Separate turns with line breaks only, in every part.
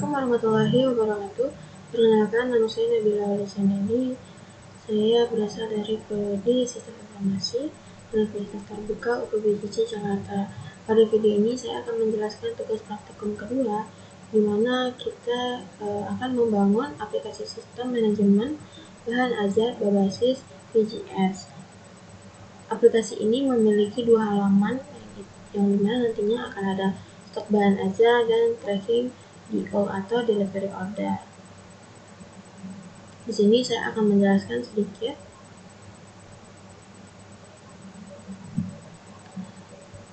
Assalamualaikum warahmatullahi wabarakatuh. Perkenalkan, nama saya Nabila Alisandani. Saya berasal dari Prodi Sistem Informasi Universitas Terbuka UPBJC Jakarta. Pada video ini saya akan menjelaskan tugas praktikum kedua, di mana kita akan membangun aplikasi sistem manajemen bahan ajar berbasis VGS. Aplikasi ini memiliki 2 halaman, yang dimana nantinya akan ada stok bahan ajar dan tracking DO atau delivery order. Di sini saya akan menjelaskan sedikit.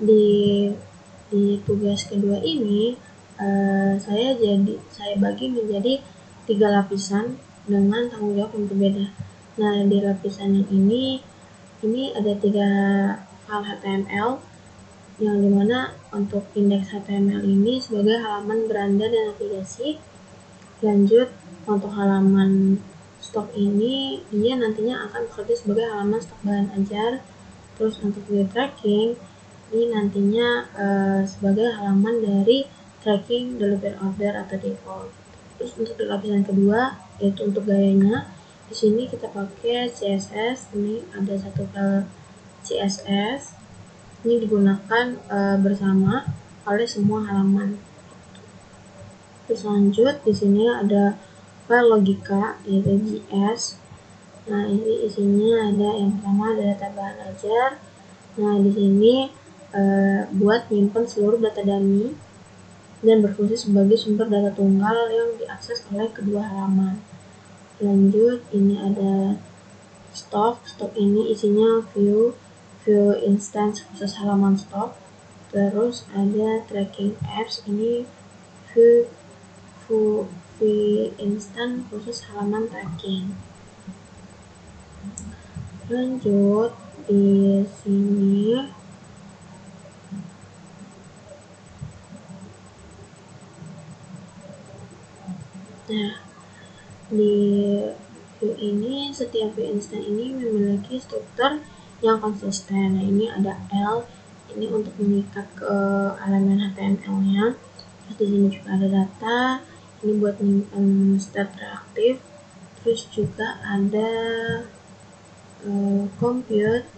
Di tugas kedua ini saya bagi menjadi 3 lapisan dengan tanggung jawab yang berbeda. Nah, di lapisan yang ini ada 3 file HTML, yang dimana untuk indeks HTML ini sebagai halaman beranda dan navigasi. Lanjut, untuk halaman stok ini dia nantinya akan bekerja sebagai halaman stok bahan ajar. Terus untuk view tracking ini nantinya sebagai halaman dari tracking delivery order atau default. Terus untuk di lapisan kedua, yaitu untuk gayanya, di sini kita pakai CSS. Ini ada satu file CSS. Ini digunakan bersama oleh semua halaman. Terus lanjut, di sini ada file logika, yaitu JS. Nah, ini isinya ada yang pertama ada data bahan ajar. Nah, di sini buat menyimpan seluruh data dummy dan berfungsi sebagai sumber data tunggal yang diakses oleh kedua halaman. Lanjut, ini ada stok. Stok ini isinya view instance khusus halaman stok. Terus ada tracking apps, ini view instance khusus halaman tracking. Lanjut, di sini di view ini, setiap view instance ini memiliki struktur yang konsisten. Nah, ini ada L, ini untuk mengikat ke elemen HTML-nya. Terus di sini juga ada data, ini buat menyimpan state reaktif. Terus juga ada compute.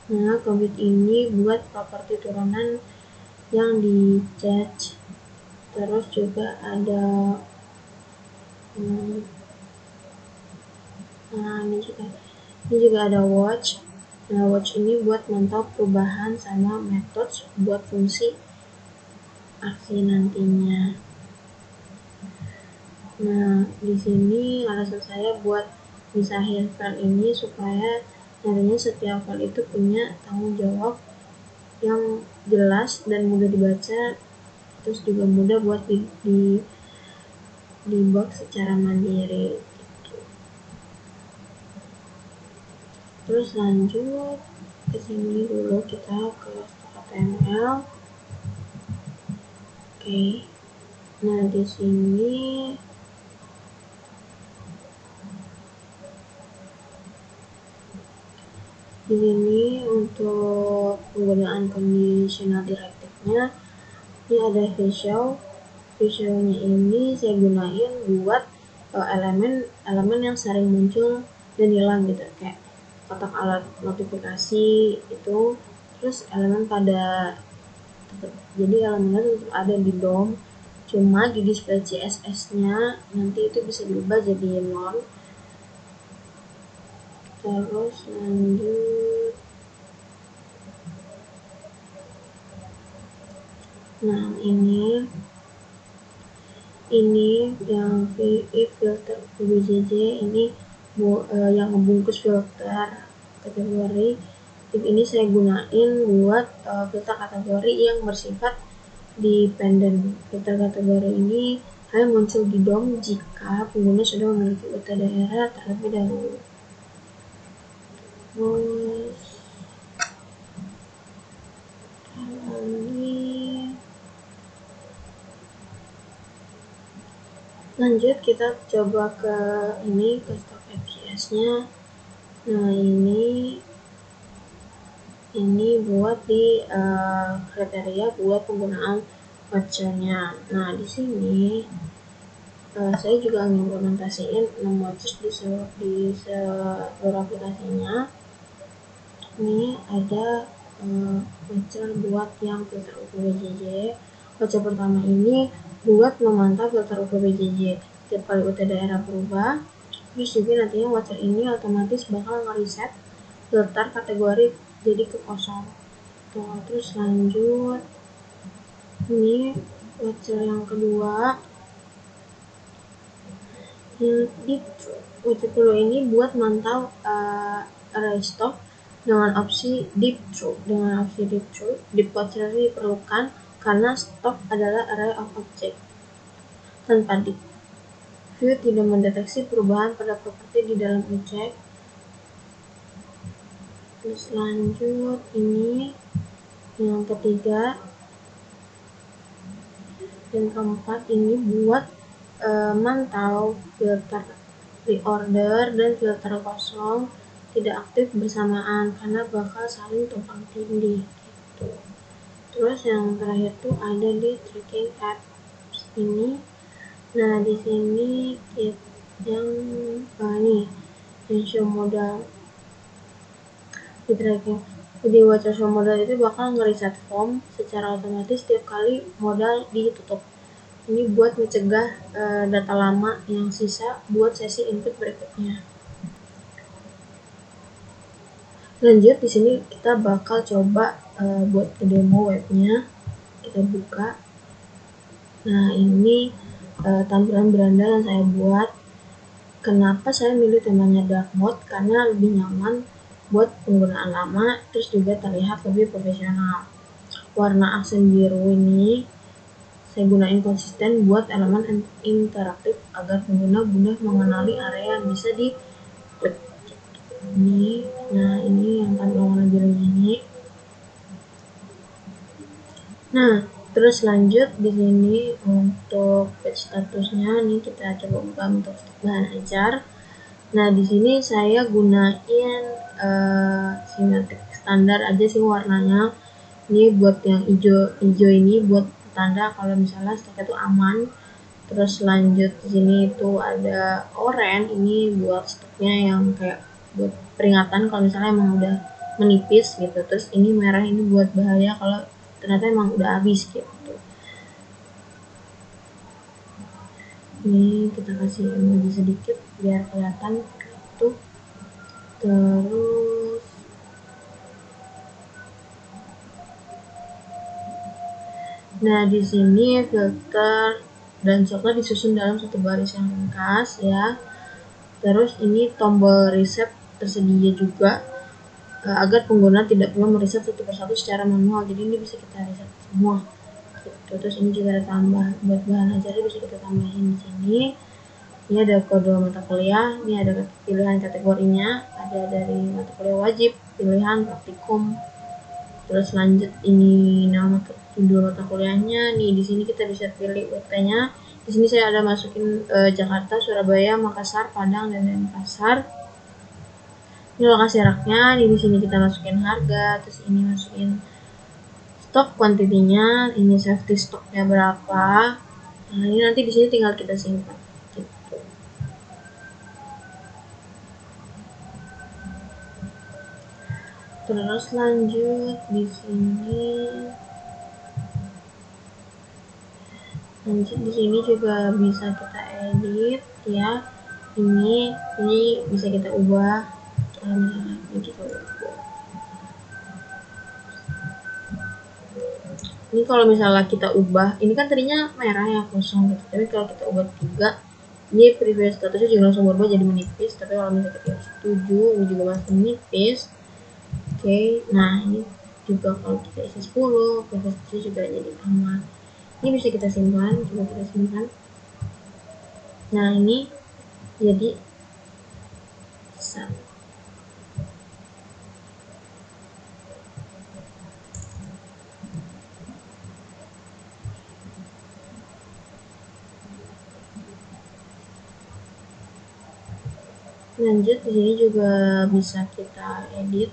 Nah, compute ini buat properti turunan yang di cache. Terus juga ada ini juga ada watch. Nah, watch ini buat mantau perubahan sama methods buat fungsi aksi nantinya. Nah, di sini alasan saya buat misahin file ini supaya nantinya setiap file itu punya tanggung jawab yang jelas dan mudah dibaca, terus juga mudah buat dibug secara mandiri gitu. Terus lanjut ke sini dulu, kita ke HTML. Oke. Nah, di sini untuk penggunaan conditional directive-nya, ini ada visualnya ini saya gunain buat elemen yang sering muncul dan hilang gitu, kayak kotak alat notifikasi itu. Terus elemen jadi elemennya tetap ada di DOM, cuma di display CSS-nya nanti itu bisa diubah jadi none. Terus lanjut, nah ini yang if filter UBJJ ini yang membungkus filter kategori. If ini saya gunain buat filter kategori yang bersifat dependent. Filter kategori ini hanya muncul di DOM jika pengguna sudah memiliki UT daerah terlebih dahulu. Terus lanjut, kita coba ke stok FGS-nya. Nah, ini buat di kriteria buat penggunaan voucher-nya. Nah, di sini saya juga mengimplementasiin 6 watches di seluruh aplikasinya. Ini ada voucher buat yang filter UV-BJJ. Voucher pertama ini buat memantau filter UV-BJJ setiap kali UT daerah berubah. Terus juga nantinya voucher ini otomatis bakal ngereset filter kategori jadi ke kosong. Tuh, terus lanjut, ini voucher yang kedua. Di voucher kedua ini buat mantau array stock dengan opsi deep through. Deep voucher ini diperlukan karena stok adalah array of object. Tanpa deep view tidak mendeteksi perubahan pada properti di dalam objek. Terus lanjut, ini yang ketiga dan keempat ini buat mantau filter reorder dan filter kosong tidak aktif bersamaan karena bakal saling tumpang tindih gitu. Terus yang terakhir tuh ada di tracking apps ini. Nah di sini yang show modal di tracking. Jadi watcher show modal itu bakal ngereset form secara otomatis setiap kali modal ditutup. Ini buat mencegah data lama yang sisa buat sesi input berikutnya. Lanjut, di sini kita bakal coba buat ke demo webnya. Kita buka. Nah, ini tampilan beranda yang saya buat. Kenapa saya milih temanya dark mode? Karena lebih nyaman buat penggunaan lama, terus juga terlihat lebih profesional. Warna aksen biru ini saya gunain konsisten buat elemen interaktif agar pengguna mudah mengenali area yang bisa diklik. Nah ini yang tampilan warna biru ini. Nah terus lanjut di sini untuk page statusnya nih kita coba buka untuk bahan ajar. Nah di sini saya gunain simetrik standar aja sih warnanya. Ini buat yang hijau ini buat tanda kalau misalnya stoknya itu aman. Terus lanjut di sini itu ada oranye, ini buat stoknya yang kayak buat peringatan kalau misalnya emang udah menipis gitu. Terus ini merah ini buat bahaya kalau ternyata emang udah habis gitu. Ini kita kasih emoji sedikit biar kelihatan gitu. Terus nah di sini filter dan stoknya disusun dalam satu baris yang ringkas ya. Terus ini tombol reset tersedia juga agar pengguna tidak perlu mereset satu persatu secara manual. Jadi ini bisa kita reset semua. Gitu. Terus ini juga ada tambah buat bahan ajarnya bisa kita tambahin di sini. Ini ada kode mata kuliah, ini ada pilihan kategorinya, ada dari mata kuliah wajib, pilihan praktikum. Terus lanjut ini nama judul mata kuliahnya. Nih di sini kita bisa pilih UT-nya. Di sini saya ada masukin Jakarta, Surabaya, Makassar, Padang, dan Denpasar. Ini lokasi raknya. Di sini kita masukin harga, terus ini masukin stok kuantitinya, ini safety stoknya berapa. Nah ini nanti di sini tinggal kita simpan. Gitu. Terus lanjut di sini. Lanjut di sini juga bisa kita edit ya. Ini bisa kita ubah. Ini kita ubah. Ini kalau misalnya kita ubah, ini kan tadinya merah ya kosong gitu. Tapi kalau kita ubah 3, ini previous statusnya juga langsung berubah jadi menipis. Tapi kalau misalnya kita setuju, ini juga masih menipis. Oke, nah ini juga kalau kita isi 10, previous statusnya juga jadi aman. Ini bisa kita simpan, coba kita simpan. Nah ini jadi bisa. Lanjut di sini juga bisa kita edit.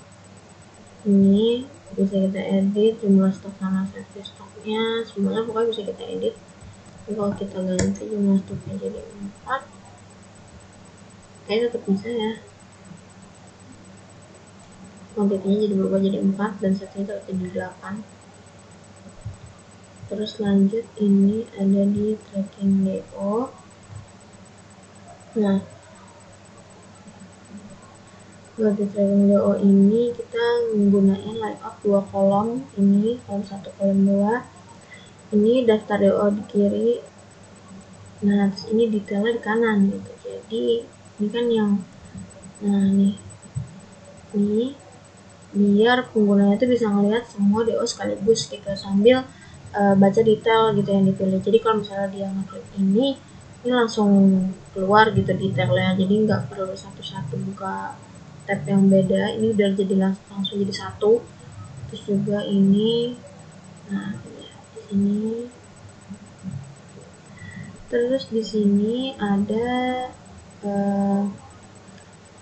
Ini bisa kita edit jumlah stok sama safety stoknya, semuanya pokoknya bisa kita edit. Kalau kita ganti jumlah stepnya jadi 4, tetap bisa ya, kuantitinya jadi berubah jadi 4 dan setnya tetap jadi 8. Terus lanjut, ini ada di tracking DO. Nah, buat di tracking DO ini kita menggunakan layout 2 kolom, ini kolom 1 kolom 2. Ini daftar DO di kiri, nah terus ini detailnya di kanan gitu. Jadi ini kan yang, nah nih biar penggunanya itu bisa ngelihat semua DO sekaligus gitu, sambil baca detail gitu yang dipilih. Jadi kalau misalnya dia ngeklik ini langsung keluar gitu detailnya, jadi nggak perlu satu-satu buka tab yang beda, ini udah jadi langsung jadi satu. Terus juga ini, nah di sini, terus di sini ada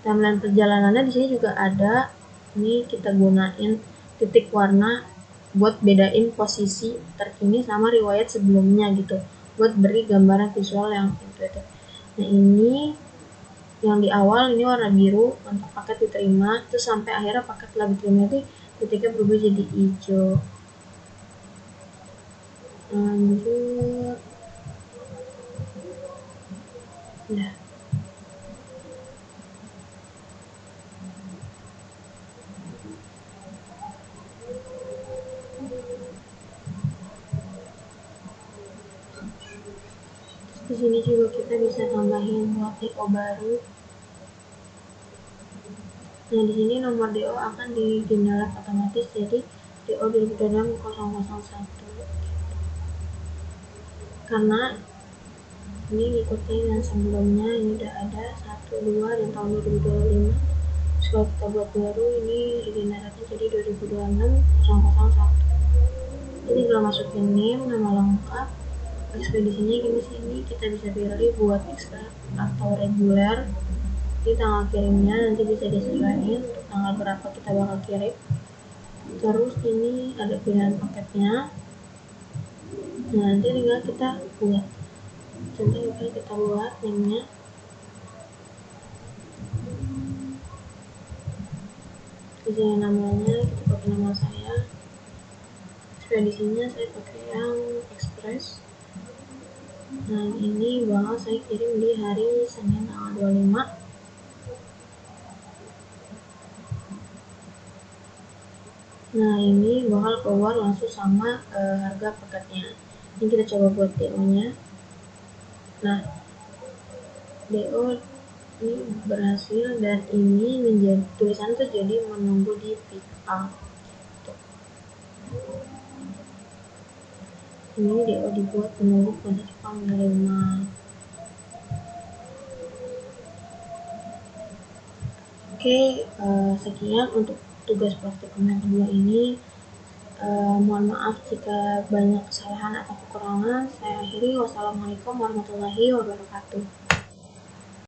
timeline perjalanannya. Di sini juga ada, ini kita gunain titik warna buat bedain posisi terkini sama riwayat sebelumnya gitu, buat beri gambaran visual yang intuitif. Nah ini yang di awal ini warna biru untuk paket diterima, terus sampai akhirnya paket telah diterima itu titiknya berubah jadi hijau. Lanjut, nah di sini juga kita bisa tambahin buat DO baru. Nah di sini nomor DO akan di generate otomatis, jadi DO 2026-001, karena ini ngikutin yang sebelumnya, ini udah ada 1, 2 dan tahun 2025. Terus kalau kita buat baru, ini regenerate jadi 2026-001. Ini tinggal masukin name, nama lengkap, ekspedisinya gini sini, kita bisa pilih buat express atau reguler. Di tanggal kirimnya nanti bisa disesuaikan untuk tanggal berapa kita bakal kirim. Terus ini ada pilihan paketnya, nah nanti tinggal kita buat, contoh kita buat name-nya, di sini namanya kita pakai nama saya, ekspedisinya saya pakai yang express. Nah ini bakal saya kirim di hari Senin tanggal 25. Nah ini bakal keluar langsung sama harga paketnya. Ini kita coba buat DO nya. Nah DO ini berhasil, dan ini menjadi tulisan tuh jadi menunggu di pick up. Ini DO dibuat menunggu proses pengiriman. Oke, sekian untuk tugas praktikum yang kedua ini. Mohon maaf jika banyak kesalahan atau kekurangan. Saya akhiri. Wassalamualaikum warahmatullahi wabarakatuh.